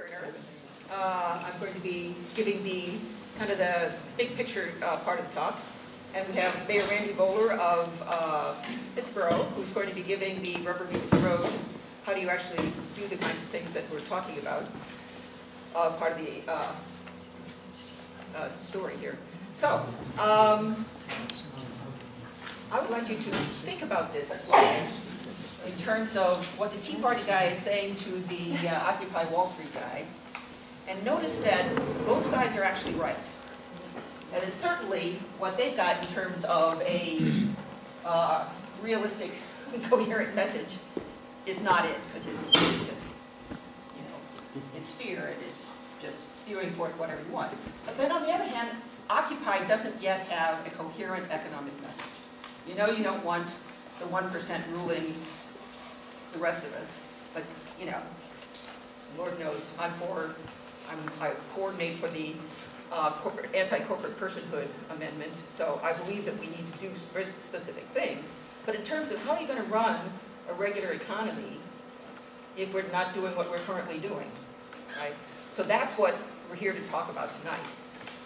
Goerner. I'm going to be giving the kind of the big picture part of the talk. And we have Mayor Randy Voller of Pittsburgh, who's going to be giving the rubber meets the road, how do you actually do the kinds of things that we're talking about, part of the story here. So, I would like you to think about this slide in terms of what the Tea Party guy is saying to the Occupy Wall Street guy. And notice that both sides are actually right. That is certainly what they've got in terms of a realistic, coherent message is not it, because it's just, you know, it's fear and it's just spewing forth whatever you want. But then on the other hand, Occupy doesn't yet have a coherent economic message. You know you don't want the 1% ruling the rest of us, but you know, Lord knows I coordinate for the anti-corporate personhood amendment, so I believe that we need to do specific things. But in terms of how are you going to run a regular economy if we're not doing what we're currently doing, right? So that's what we're here to talk about tonight.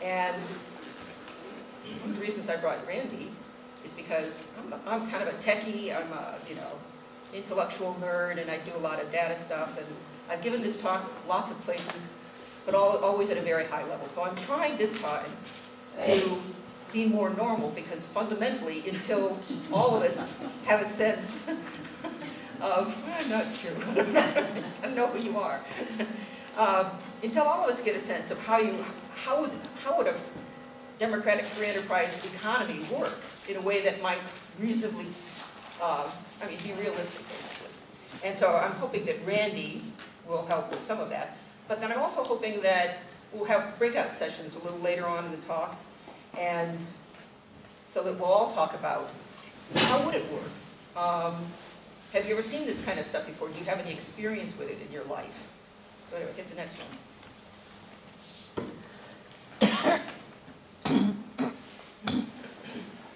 And one of the reasons I brought Randy is because I'm kind of a techie, I'm a, you know, intellectual nerd, and I do a lot of data stuff, and I've given this talk lots of places, but always at a very high level. So I'm trying this time to be more normal, because fundamentally, until all of us have a sense of, no, it's true, I know who you are, until all of us get a sense of how would a democratic free enterprise economy work in a way that might reasonably, be realistic, basically. And so I'm hoping that Randy will help with some of that. But then I'm also hoping that we'll have breakout sessions a little later on in the talk, and so that we'll all talk about how would it work. Have you ever seen this kind of stuff before? Do you have any experience with it in your life? So anyway, get the next one.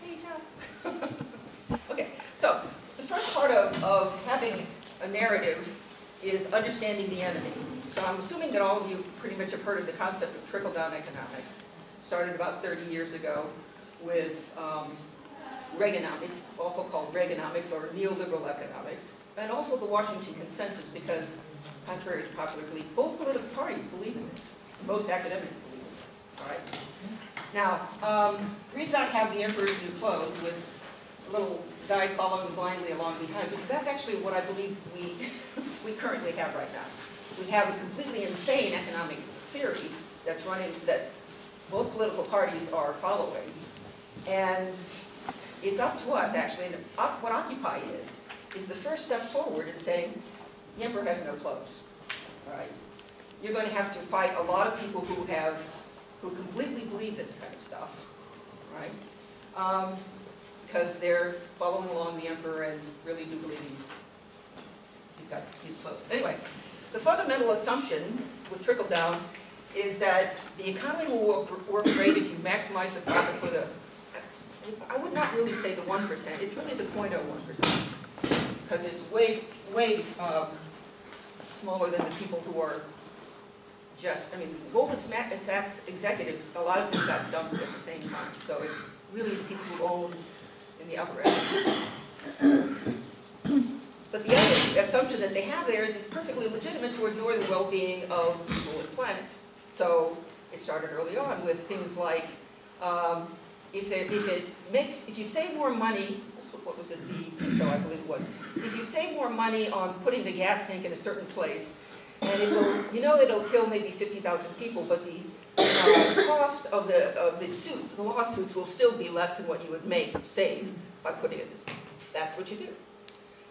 Hey, John. Okay, so the first part of having a narrative is understanding the enemy. So I'm assuming that all of you pretty much have heard of the concept of trickle-down economics. Started about 30 years ago with Reaganomics, it's also called Reaganomics or neoliberal economics, and also the Washington Consensus, because contrary to popular belief, both political parties believe in this. Most academics believe in this. All right. Now, the reason I have the Emperor's New Clothes with little guys following blindly along behind, because that's actually what I believe we currently have right now. We have a completely insane economic theory that's running, that both political parties are following, and it's up to us, actually, and what Occupy is the first step forward in saying, the Emperor has no clothes, all right? You're going to have to fight a lot of people who completely believe this kind of stuff, right? Because they're following along the Emperor and really do believe he's got his clothes. Anyway, the fundamental assumption with trickle-down is that the economy will work great if you maximize the profit for the, I would not really say the 1%, it's really the 0.01%, because it's way smaller than the people who are just, Goldman Sachs executives, a lot of them got dumped at the same time, so it's really the people who own in the upper end. But the other assumption that they have there is it's perfectly legitimate to ignore the well-being of people and the planet. So it started early on with things like, if you save more money, what was it, the Pinto, I believe it was. If you save more money on putting the gas tank in a certain place, and it will, it'll kill maybe 50,000 people, but the cost of the suits, the lawsuits, will still be less than what you would save by putting it this way. That's what you do.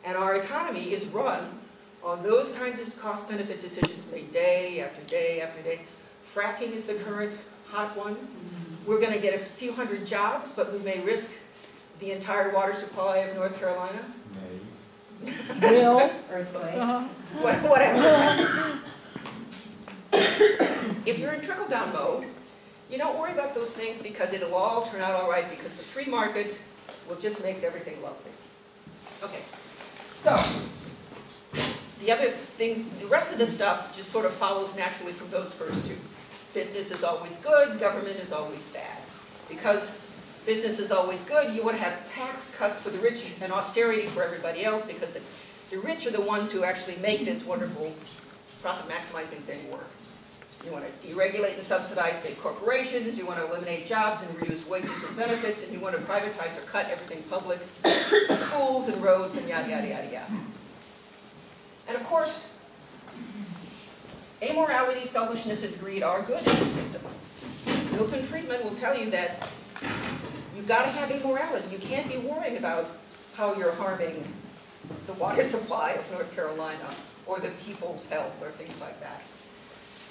And our economy is run on those kinds of cost-benefit decisions made day after day after day. Fracking is the current hot one. We're going to get a few hundred jobs, but we may risk the entire water supply of North Carolina. Bill. Earthquakes. Whatever. If you're in trickle-down mode, you don't worry about those things because it'll all turn out all right, because the free market will just make everything lovely. Okay. So, the other things, the rest of the stuff just sort of follows naturally from those first two. Business is always good, government is always bad. Because business is always good, you want to have tax cuts for the rich and austerity for everybody else, because the rich are the ones who actually make this wonderful profit maximizing thing work. You want to deregulate and subsidize big corporations, you want to eliminate jobs and reduce wages and benefits, and you want to privatize or cut everything public, schools and roads and yada, yada, yada, yada. And of course, amorality, selfishness, and greed are good in this system. Milton Friedman will tell you that you've got to have amorality. You can't be worrying about how you're harming the water supply of North Carolina or the people's health or things like that.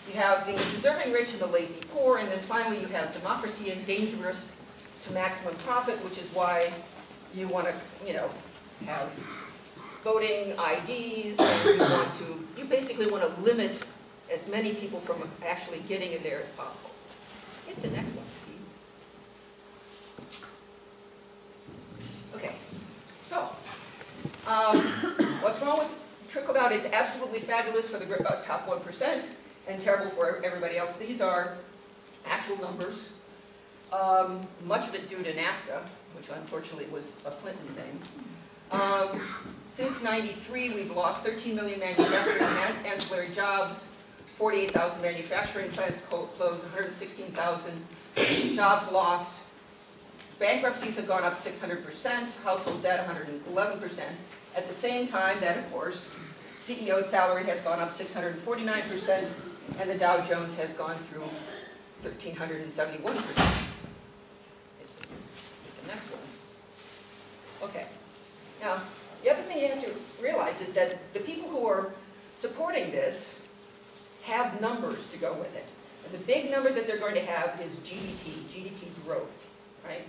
You have the deserving rich and the lazy poor, and then finally you have democracy is dangerous to maximum profit, which is why you want to, have voting IDs, and you basically want to limit as many people from actually getting in there as possible. Hit the next one, Steve. Okay, so, what's wrong with Trickledown? It's absolutely fabulous for the top 1% and terrible for everybody else. These are actual numbers, much of it due to NAFTA, which unfortunately was a Clinton thing. Since '93, we've lost 13 million manufacturing and ancillary jobs, 48,000 manufacturing plants closed, 116,000 jobs lost. Bankruptcies have gone up 600%, household debt 111%. At the same time, that of course, CEO's salary has gone up 649%, and the Dow Jones has gone through 1,371%. The next one. Okay. Now, the other thing you have to realize is that the people who are supporting this have numbers to go with it. And the big number that they're going to have is GDP growth, right?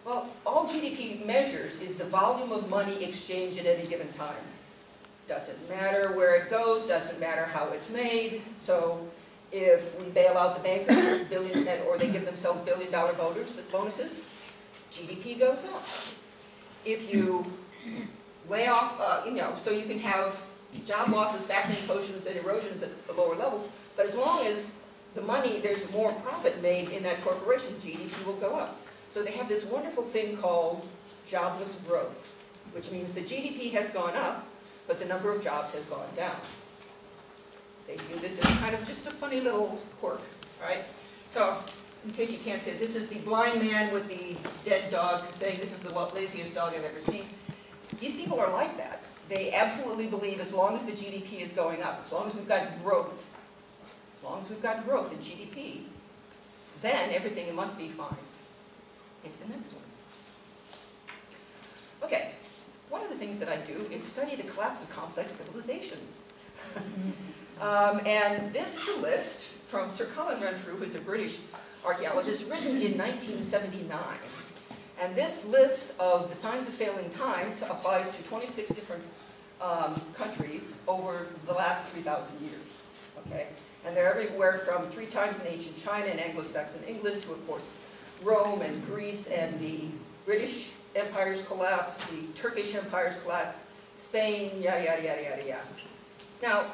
Well, all GDP measures is the volume of money exchanged at any given time. Doesn't matter where it goes, doesn't matter how it's made. So if we bail out the bankers or they give themselves billion-dollar bonuses, GDP goes up. If you lay off, so you can have job losses, factory closures, and erosions at the lower levels, but as long as the money, there's more profit made in that corporation, GDP will go up. So they have this wonderful thing called jobless growth, which means the GDP has gone up, but the number of jobs has gone down. They do this as kind of just a funny little quirk, right? So, in case you can't see it, this is the blind man with the dead dog saying this is the laziest dog I've ever seen. These people are like that. They absolutely believe as long as the GDP is going up, as long as we've got growth, in GDP, then everything must be fine. Hit the next one. Okay, one of the things that I do is study the collapse of complex civilizations. And this is a list from Sir Colin Renfrew, who's a British archaeologist, written in 1979. And this list of the signs of failing times applies to 26 different countries over the last 3,000 years. Okay? And they're everywhere from 3 times in ancient China and Anglo-Saxon England to, of course, Rome and Greece and the British Empire's collapse, the Turkish Empire's collapse, Spain, yada, yada, yada, yada, yada. Now,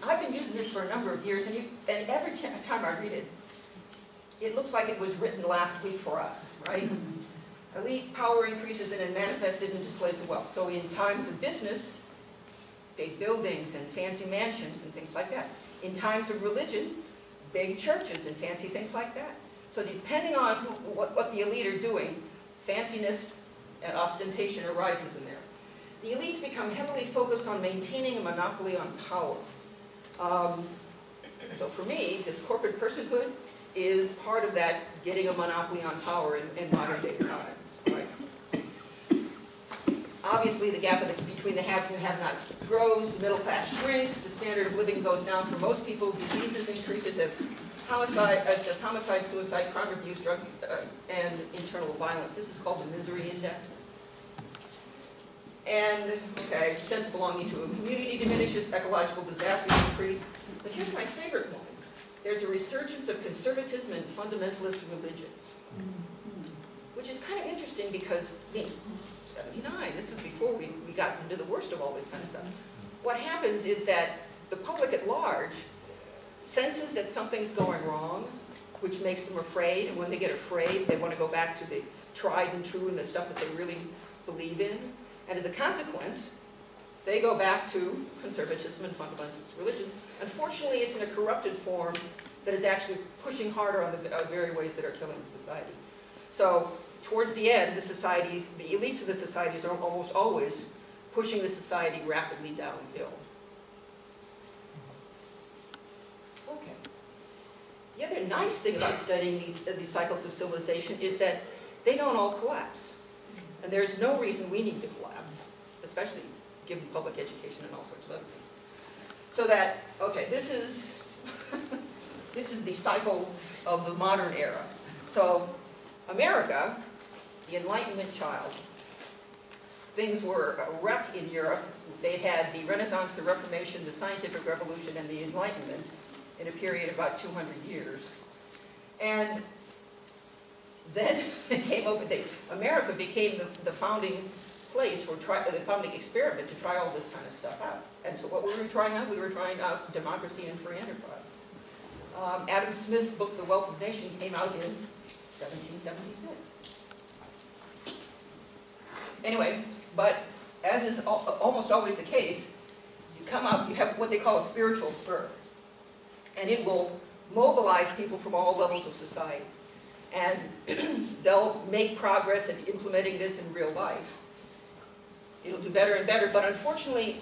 I've been using this for a number of years, and every time I read it, it looks like it was written last week for us, right? Elite power increases and it manifested in displays of wealth. So in times of business, big buildings and fancy mansions and things like that. In times of religion, big churches and fancy things like that. So depending on what the elite are doing, fanciness and ostentation arises in there. The elites become heavily focused on maintaining a monopoly on power. So for me, this corporate personhood is part of that getting a monopoly on power in modern day times, right? Obviously, the gap between the haves and the have-nots grows, the middle class shrinks, the standard of living goes down for most people, diseases increases as homicide, suicide, crime abuse, drug, and internal violence. This is called the misery index. And, okay, sense of belonging to a community diminishes, ecological disasters increase. But here's my favorite one. There's a resurgence of conservatism and fundamentalist religions, which is kind of interesting because, 79, this was before we got into the worst of all this kind of stuff. what happens is that the public at large senses that something's going wrong, which makes them afraid, and when they get afraid, they want to go back to the tried and true and the stuff that they really believe in. And as a consequence, they go back to conservatism and fundamentalist religions. Unfortunately, it's in a corrupted form that is actually pushing harder on the very ways that are killing the society. So, towards the end, the societies, the elites of the societies are almost always pushing the society rapidly downhill. Okay. The other nice thing about studying these cycles of civilization is that they don't all collapse. And there's no reason we need to collapse, especially given public education and all sorts of other things. So that, okay, this is this is the cycle of the modern era. So America, the Enlightenment child, things were a wreck in Europe. They had the Renaissance, the Reformation, the Scientific Revolution, and the Enlightenment in a period of about 200 years. And then they came up with America became the founding place for the founding experiment to try all this kind of stuff out. And so what were we trying out? We were trying out democracy and free enterprise. Adam Smith's book, The Wealth of Nations, came out in 1776. Anyway, but as is almost always the case, you come up, you have what they call a spiritual spur. And it will mobilize people from all levels of society. And they'll make progress in implementing this in real life. It'll do better and better, but unfortunately,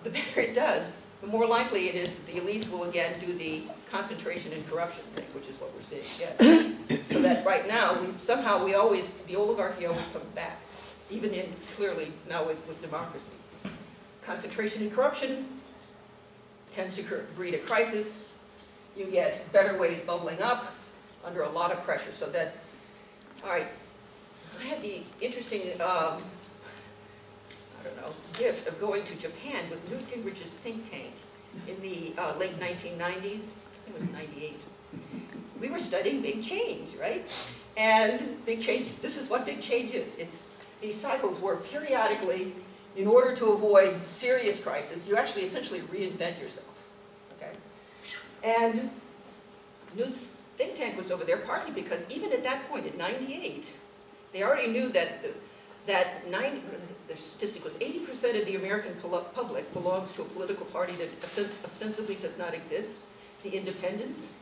the better it does, the more likely it is that the elites will again do the concentration and corruption thing, which is what we're seeing again. So that right now, the oligarchy always comes back, even in, clearly, now with democracy. Concentration and corruption tends to breed a crisis. You get better ways bubbling up under a lot of pressure. So that, all right, I had the interesting, gift of going to Japan with Newt Gingrich's think tank in the late 1990s. I think it was 98. We were studying big change, right? And big change, this is what big change is. It's these cycles where periodically, in order to avoid serious crisis, you actually essentially reinvent yourself, okay? And Newt's think tank was over there partly because even at that point, in 98, they already knew that the statistic was 80% of the American public belongs to a political party that ostensibly does not exist, the independents.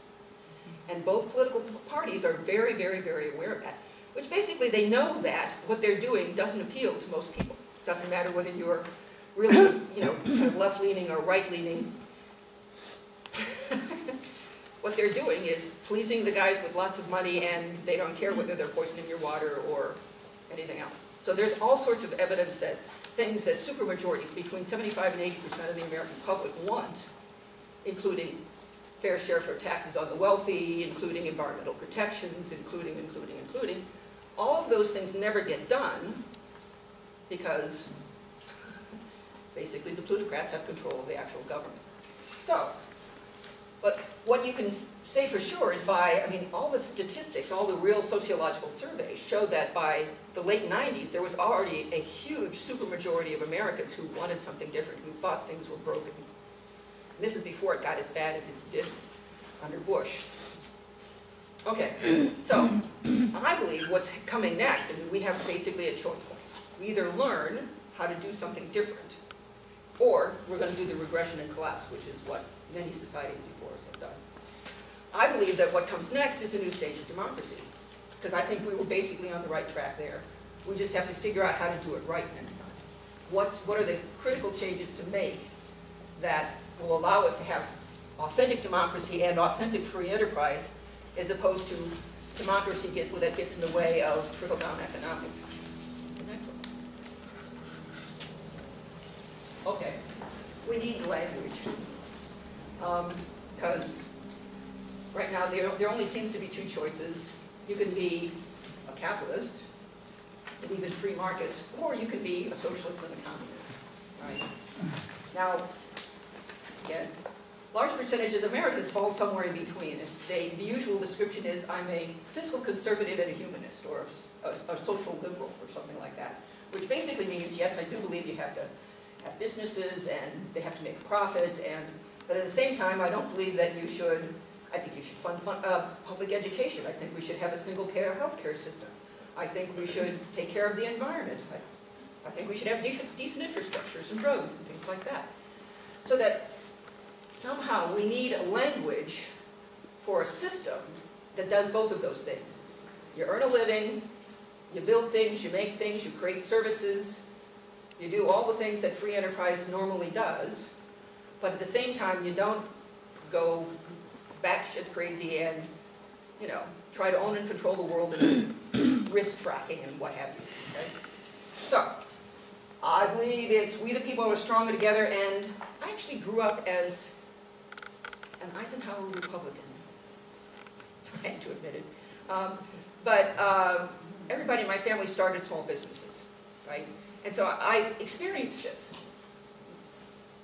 And both political parties are very, very, very aware of that. Which basically they know that what they're doing doesn't appeal to most people. Doesn't matter whether you're really, kind of left-leaning or right-leaning. What they're doing is pleasing the guys with lots of money, and they don't care whether they're poisoning your water or anything else. So there's all sorts of evidence that things that supermajorities, between 75 and 80% of the American public want, including fair share for taxes on the wealthy, including environmental protections, including, all of those things never get done because basically the plutocrats have control of the actual government. So, but what you can say for sure is all the statistics, all the real sociological surveys show that by the late 90s, there was already a huge supermajority of Americans who wanted something different, who thought things were broken. And this is before it got as bad as it did under Bush. Okay, so I believe what's coming next, we have basically a choice point. We either learn how to do something different, or we're going to do the regression and collapse, which is what many societies before us have done. I believe that what comes next is a new stage of democracy, because I think we were basically on the right track there. We just have to figure out how to do it right next time. What are the critical changes to make that will allow us to have authentic democracy and authentic free enterprise, as opposed to democracy that gets in the way of trickle-down economics. Okay, we need language. Because right now there only seems to be two choices. You can be a capitalist, and even free markets, or you can be a socialist and a communist, right? Now, again, large percentages of Americans fall somewhere in between. The usual description is, I'm a fiscal conservative and a humanist, or a social liberal, or something like that. Which basically means, yes, I do believe you have to have businesses and they have to make a profit, but at the same time, I don't believe that you should, I think you should fund public education. I think we should have a single-payer healthcare system. I think we should take care of the environment. I think we should have decent infrastructures and roads and things like that. So that somehow we need a language for a system that does both of those things. You earn a living, you build things, you make things, you create services, you do all the things that free enterprise normally does, but at the same time you don't go batshit crazy and, you know, try to own and control the world and risk fracking and what have you. Okay? So, I believe it's we the people are stronger together, and I actually grew up as an Eisenhower Republican. I hate to admit it. But everybody in my family started small businesses, right? And so I experienced this.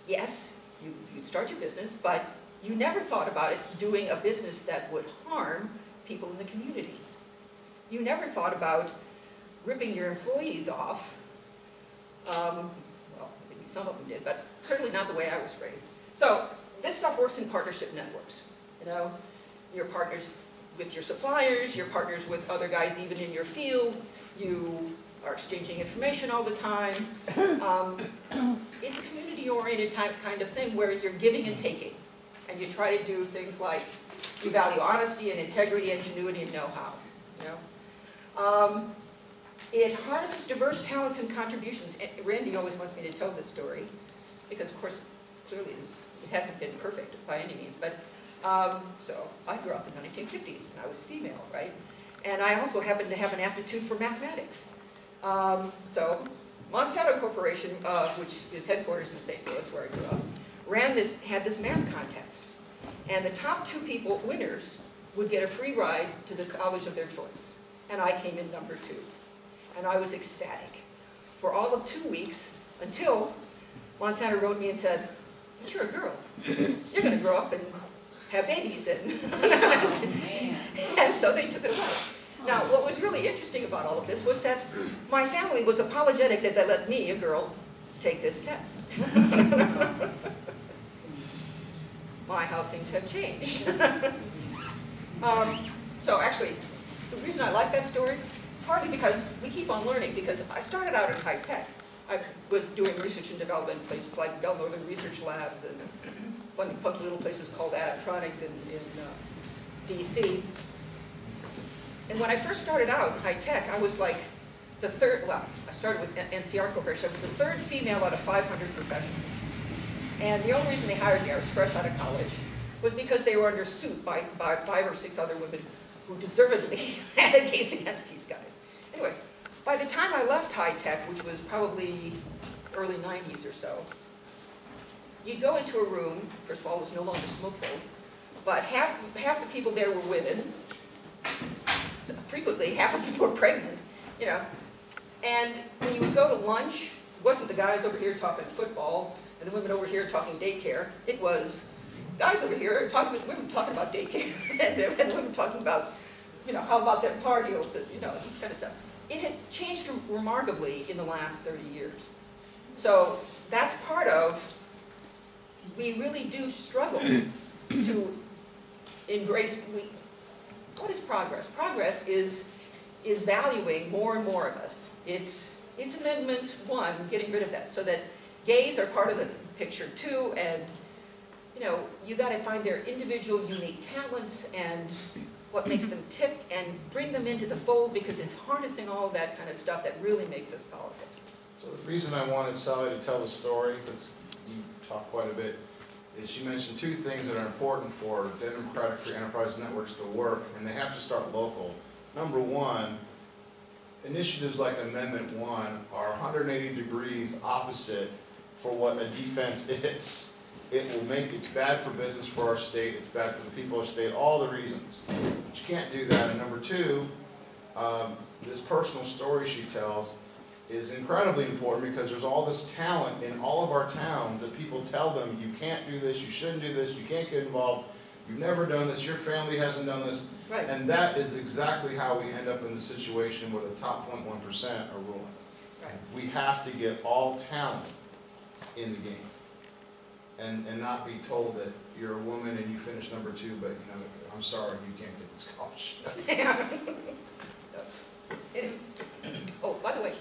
Yes, you start your business, but you never thought about it doing a business that would harm people in the community. You never thought about ripping your employees off. Well, maybe some of them did, but certainly not the way I was raised. So this stuff works in partnership networks. You know, you're partners with your suppliers, you're partners with other guys even in your field, you are exchanging information all the time. It's a community-oriented kind of thing where you're giving and taking. And you try to do things like you value honesty and integrity, ingenuity, and know-how. You know? It harnesses diverse talents and contributions. And Randy always wants me to tell this story because, of course, clearly it hasn't been perfect by any means. But so I grew up in the 1950s, and I was female, right? And I also happened to have an aptitude for mathematics. So Monsanto Corporation, which is headquarters in St. Louis, where I grew up, had this math contest. And the top 2 winners would get a free ride to the college of their choice. And I came in number 2. And I was ecstatic for all of 2 weeks until Monsanto wrote me and said, "But you're a girl. You're going to grow up and have babies." And so they took it away. Now, what was really interesting about all of this was that my family was apologetic that they let me, a girl, take this test. My, how things have changed. So actually, the reason I like that story is partly because we keep on learning, because I started out in high tech. I was doing research and development in places like Bell Northern Research Labs and funky little places called Adaptronics in DC. And when I first started out in high tech, I was like the third, well, I started with NCR Corporation. I was the 3rd female out of 500 professionals. And the only reason they hired me, I was fresh out of college, was because they were under suit by 5 or 6 other women who deservedly had a case against these guys. Anyway, by the time I left high tech, which was probably early 90s or so, you'd go into a room, first of all, it was no longer smoke-filled, but half the people there were women. So frequently, half of them were pregnant, you know. And when you would go to lunch, it wasn't the guys over here talking football and the women over here talking daycare. It was guys over here talking with women talking about daycare and the women talking about, you know, how about their car deals and, you know, this kind of stuff. It had changed remarkably in the last 30 years. So that's part of, we really do struggle to embrace, what is progress? Progress is valuing more and more of us. It's Amendment 1, getting rid of that, so that gays are part of the picture too, and you know, you got to find their individual unique talents and what makes them tick and bring them into the fold, because it's harnessing all that kind of stuff that really makes us powerful. So the reason I wanted Sally to tell the story, because you talk quite a bit, is she mentioned 2 things that are important for democratic free enterprise networks to work, and they have to start local. Number 1, initiatives like Amendment 1 are 180 degrees opposite for what a defense is. It will make, it's bad for business for our state, it's bad for the people of our state, all the reasons. But you can't do that. And number 2, this personal story she tells is incredibly important, because there's all this talent in all of our towns that people tell them, you can't do this, you shouldn't do this, you can't get involved, you've never done this, your family hasn't done this. Right. And that is exactly how we end up in the situation where the top 0.1% are ruling. Right. We have to get all talent in the game. And not be told that you're a woman and you finished number 2, but you know, I'm sorry, you can't get this scholarship. Anyway. Oh, by the way,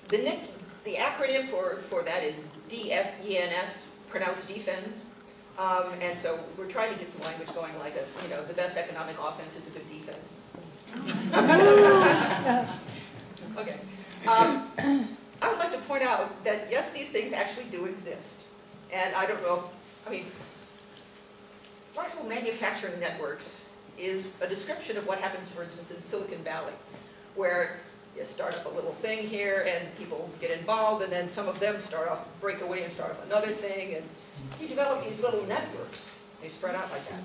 the acronym for that is DFENS, pronounced DFENs. And so we're trying to get some language going, like the best economic offense is a good defense. Okay. I would like to point out that yes, these things actually do exist. And I don't know, flexible manufacturing networks is a description of what happens, for instance, in Silicon Valley, where you start up a little thing here and people get involved, and then some of them break away and start off another thing, and you develop these little networks. They spread out like that.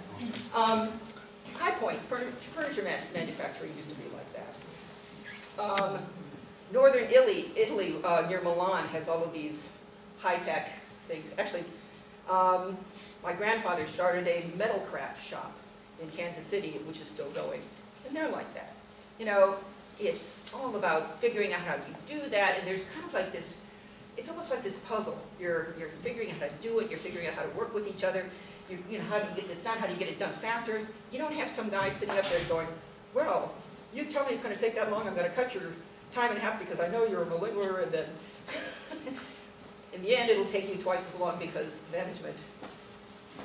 High Point, furniture manufacturing used to be like that. Northern Italy, near Milan, has all of these high-tech things. Actually, my grandfather started a metal craft shop in Kansas City, which is still going, and they're like that. It's all about figuring out how you do that, and there's kind of like this, it's almost like this puzzle. You're figuring out how to do it, you're figuring out how to work with each other, how do you get this done, how do you get it done faster? You don't have some guy sitting up there going, well, you tell me it's going to take that long, I'm going to cut your time in half because I know you're a malingerer, and then in the end it'll take you twice as long because management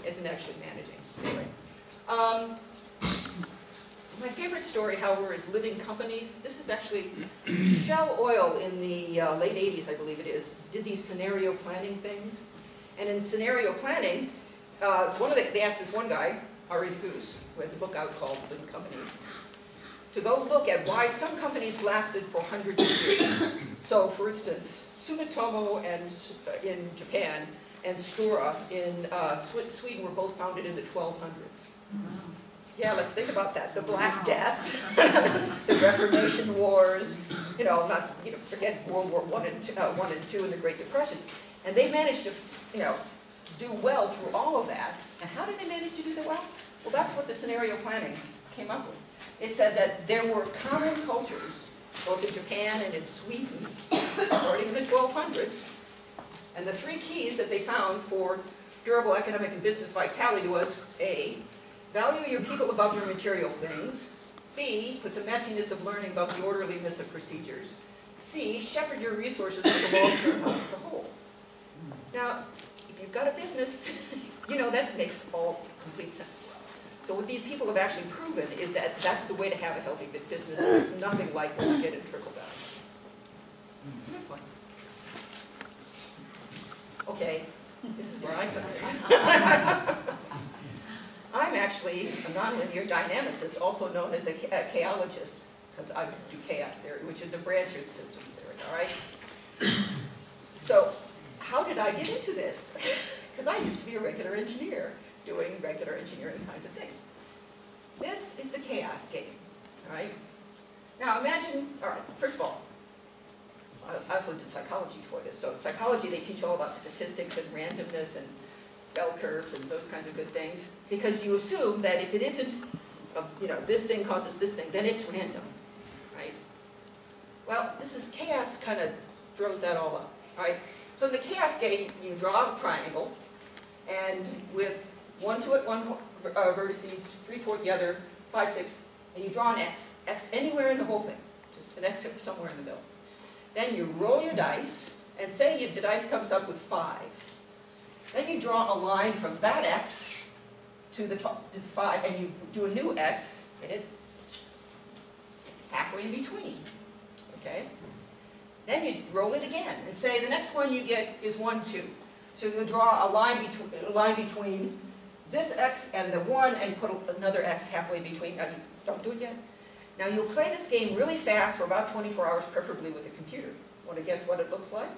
isn't actually managing. Anyway. My favorite story, however, is living companies. This is actually Shell Oil in the late 80s, I believe it is, did these scenario planning things. And in scenario planning, they asked this one guy, Ari Goose, who has a book out called Living Companies, to go look at why some companies lasted for hundreds of years. So, for instance, Sumitomo in Japan and Stora in Sweden were both founded in the 1200s. Yeah, let's think about that. The Black Death, the Reformation Wars, forget World War I and II and the Great Depression. And they managed to, do well through all of that. And how did they manage to do that well? Well, that's what the scenario planning came up with. It said that there were common cultures, both in Japan and in Sweden, starting in the 1200s. And the 3 keys that they found for durable economic and business vitality was A, value your people above your material things. B, put the messiness of learning above the orderliness of procedures. C, shepherd your resources for the long-term health of the whole. Now, if you've got a business, that makes all complete sense. So what these people have actually proven is that that's the way to have a healthy business. It's nothing like what you get in Trickledown. Okay, this is where I come in. I'm actually a nonlinear dynamicist, also known as a chaologist, because I do chaos theory, which is a branch of systems theory, all right? So, how did I get into this? Because I used to be a regular engineer, doing regular engineering kinds of things. This is the chaos game, all right? Now imagine, all right, first of all, I also did psychology for this. So in psychology, they teach all about statistics and randomness and bell curves and those kinds of good things, because you assume that if it isn't, this thing causes this thing, then it's random, right? Well, this is chaos kind of throws that all up, right? So in the chaos game, you draw a triangle, and with 1 to it, 1 vertices, 3, 4 the other, 5, 6, and you draw an X. X anywhere in the whole thing, just an X somewhere in the middle. Then you roll your dice, and say the dice comes up with 5. Then you draw a line from that X to the 5, and you do a new X, and it's halfway in between, okay? Then you roll it again, and say the next one you get is 1, 2. So you draw a line between this X and the 1, and put another X halfway between. Now, you don't do it yet. Now, you'll play this game really fast for about 24 hours, preferably with a computer. Want to guess what it looks like?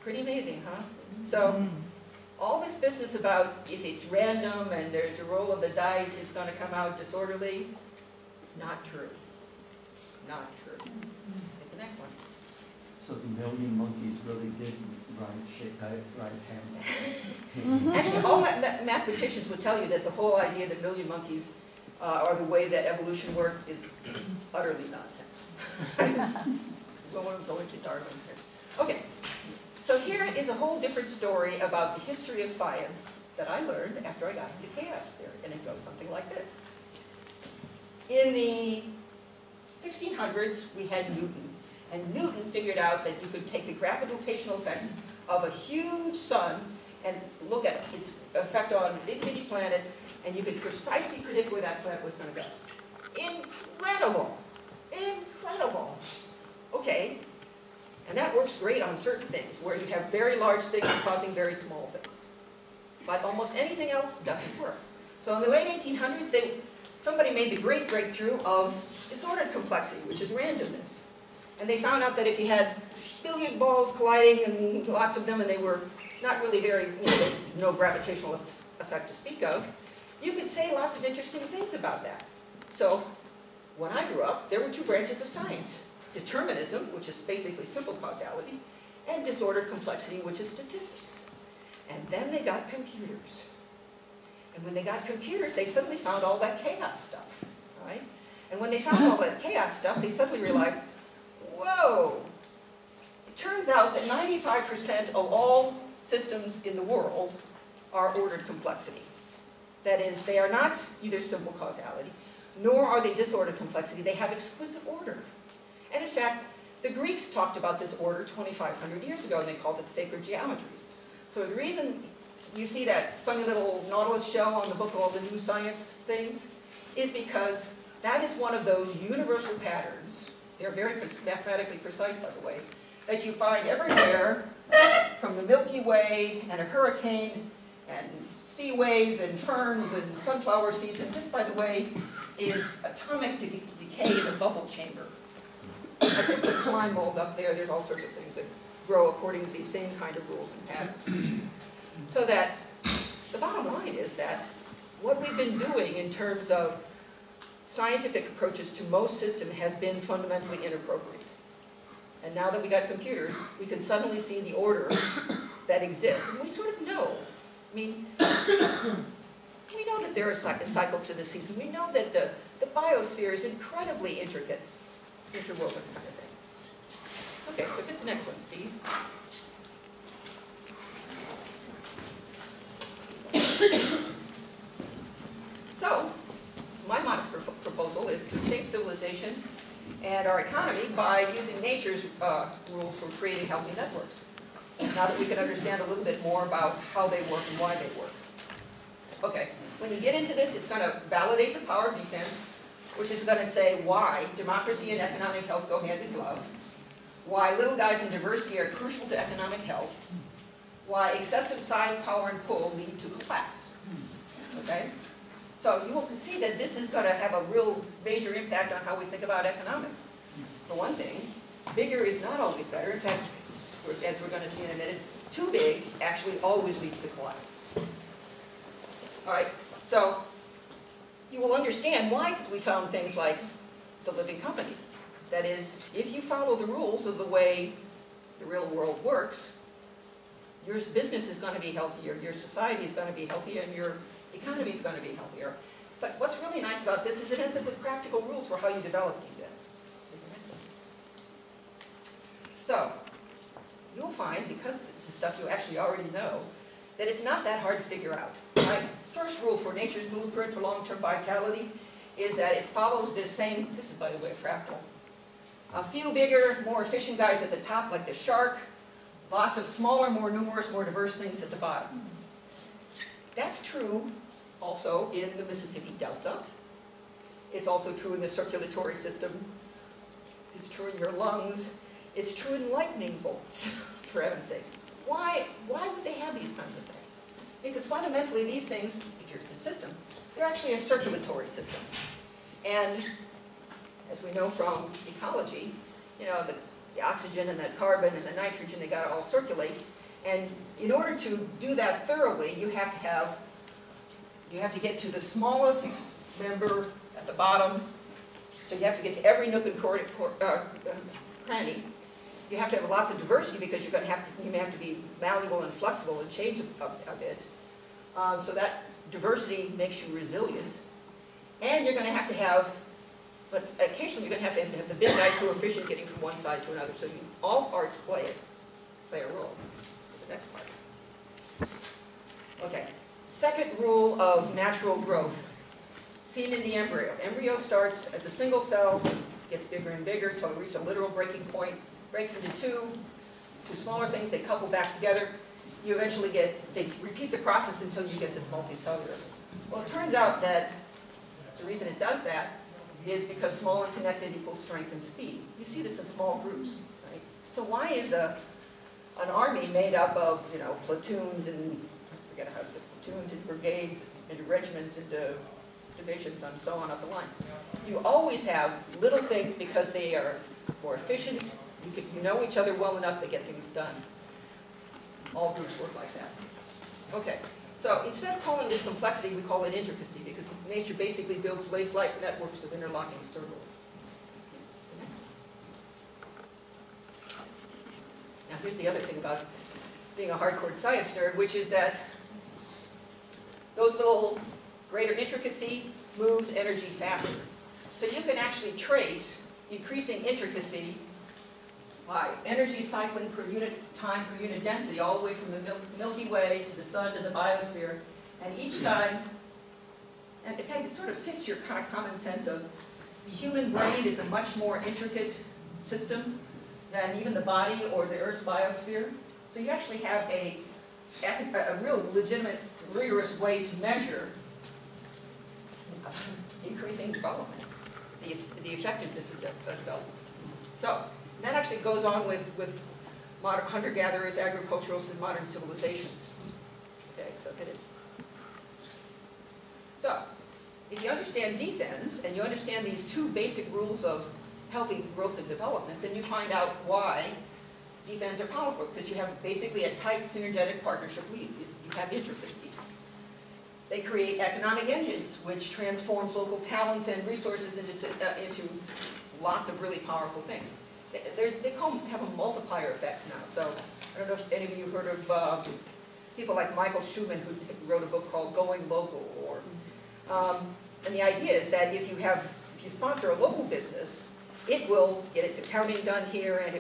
Pretty amazing, huh? So, all this business about if it's random and there's a roll of the dice, it's going to come out disorderly, not true. Not true. Take the next one. So the million monkeys really did right hand. Actually, all mathematicians would tell you that the whole idea that million monkeys or the way that evolution worked is utterly nonsense. We won't go into Darwin here. Okay, so here is a whole different story about the history of science that I learned after I got into chaos theory, and it goes something like this. In the 1600s, we had Newton, and Newton figured out that you could take the gravitational effects of a huge sun and look at its effect on an itty-bitty planet, and you could precisely predict where that planet was going to go. Incredible! Incredible! Okay, and that works great on certain things, where you have very large things causing very small things. But almost anything else doesn't work. So in the late 1800s, somebody made the great breakthrough of disordered complexity, which is randomness. And they found out that if you had billiard balls colliding and lots of them, and they were not really very, no gravitational effect to speak of, you could say lots of interesting things about that. So when I grew up, there were two branches of science: determinism, which is basically simple causality, and disordered complexity, which is statistics. And then they got computers. And when they got computers, they suddenly found all that chaos stuff, right? And when they found all that chaos stuff, they suddenly realized, whoa, it turns out that 95% of all systems in the world are ordered complexity. That is, they are not either simple causality, nor are they disordered complexity. They have exquisite order. And in fact, the Greeks talked about this order 2,500 years ago, and they called it sacred geometries. So the reason you see that funny little Nautilus shell on the book, all the new science things, is because that is one of those universal patterns. They're very mathematically precise, by the way, that you find everywhere, from the Milky Way and a hurricane and sea waves and ferns and sunflower seeds. And this, by the way, is atomic decay in the bubble chamber. I think the slime mold up there, there's all sorts of things that grow according to these same kind of rules and patterns. So that the bottom line is that what we've been doing in terms of scientific approaches to most systems has been fundamentally inappropriate. And now that we got computers, we can suddenly see the order that exists. And we sort of know. I mean, we know that there are cycles to the season. We know that the biosphere is incredibly intricate, interwoven kind of thing. Okay, so get the next one, Steve. So, my modest proposal is to save civilization and our economy by using nature's rules for creating healthy networks. Now that we can understand a little bit more about how they work and why they work. Okay, when you get into this, it's going to validate the power of DFENs, which is going to say why democracy and economic health go hand in glove, why little guys and diversity are crucial to economic health, why excessive size, power, and pull lead to collapse. Okay? So you will see that this is going to have a real major impact on how we think about economics. For one thing, bigger is not always better. In fact, as we're going to see in a minute, too big actually always leads to collapse. All right, so you will understand why we found things like the living company. That is, if you follow the rules of the way the real world works, your business is going to be healthier, your society is going to be healthier, and your economy is going to be healthier. But what's really nice about this is it ends up with practical rules for how you develop these things. So, you'll find, because this is stuff you actually already know, that it's not that hard to figure out. Right? First rule for nature's blueprint for long-term vitality is that it follows this same, this is by the way a fractal, a few bigger, more efficient guys at the top like the shark, lots of smaller, more numerous, more diverse things at the bottom. That's true also in the Mississippi Delta. It's also true in the circulatory system. It's true in your lungs. It's true in lightning bolts, for heaven's sakes. Why would they have these kinds of things? Because fundamentally these things, if you're a system, they're actually a circulatory system. And as we know from ecology, you know, the oxygen and the carbon and the nitrogen, they got to all circulate. And in order to do that thoroughly, you have to get to the smallest member at the bottom. So you have to get to every nook and cranny. You have to have lots of diversity because you may have to be malleable and flexible and change a bit. So that diversity makes you resilient. And you're going to have, but occasionally you're going to have the big guys who are efficient getting from one side to another. So all parts play a role. The next part. Okay. Second rule of natural growth, seen in the embryo. Embryo starts as a single cell, gets bigger and bigger until it reaches a literal breaking point, breaks into two smaller things, they couple back together. You eventually they repeat the process until you get this multicellular. Well, it turns out that the reason it does that is because small and connected equals strength and speed. You see this in small groups, right? So why is an army made up of, platoons and, I forget how, platoons and brigades into regiments into divisions and so on up the lines? You always have little things because they are more efficient. You know each other well enough to get things done. All groups work like that. Okay, so instead of calling this complexity, we call it intricacy, because nature basically builds lace-like networks of interlocking circles. Now here's the other thing about being a hardcore science nerd, which is that those little greater intricacy moves energy faster. So you can actually trace increasing intricacy by energy cycling per unit time per unit density, all the way from the Milky Way to the sun to the biosphere. And each time, and in fact, it sort of fits your kind of common sense of the human brain is a much more intricate system than even the body or the Earth's biosphere. So you actually have a real legitimate, rigorous way to measure increasing development, the effectiveness of development. So that actually goes on with modern hunter-gatherers, agriculturalists, and modern civilizations. Okay, so hit it. So, if you understand DFENs, and you understand these two basic rules of healthy growth and development, then you find out why DFENs are powerful, because you have basically a tight synergetic partnership weave. You have intricacy. They create economic engines, which transforms local talents and resources into lots of really powerful things. They have a multiplier effects now. So I don't know if any of you heard of people like Michael Schumann, who wrote a book called Going Local. And the idea is that if you sponsor a local business, it will get its accounting done here, and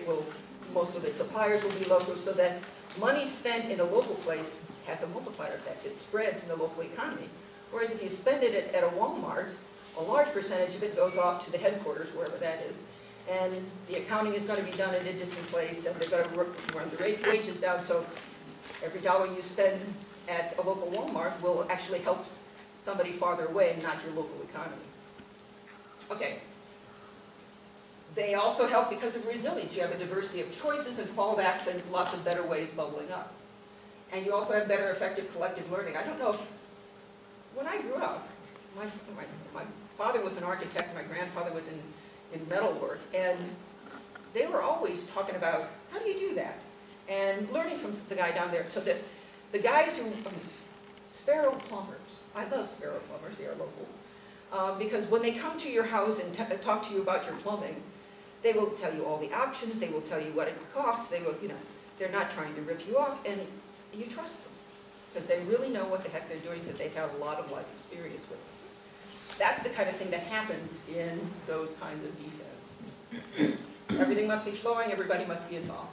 most of its suppliers will be local, so that money spent in a local place has a multiplier effect. It spreads in the local economy. Whereas if you spend it at a Walmart, a large percentage of it goes off to the headquarters, wherever that is. And the accounting is going to be done in a distant place, and they're going to run the wages down, so every dollar you spend at a local Walmart will actually help somebody farther away, not your local economy. Okay. They also help because of resilience. You have a diversity of choices and fallbacks and lots of better ways bubbling up. And you also have better effective collective learning. I don't know if, when I grew up, my father was an architect, my grandfather was in metalwork, and they were always talking about, how do you do that? And learning from the guy down there, so that the guys who, Sparrow plumbers, I love Sparrow plumbers, they are local, because when they come to your house and talk to you about your plumbing, they will tell you all the options, they will tell you what it costs, they will, they're not trying to rip you off, and you trust them, because they really know what the heck they're doing, because they've had a lot of life experience with it. That's the kind of thing that happens in those kinds of DFENs. Everything must be flowing, everybody must be involved.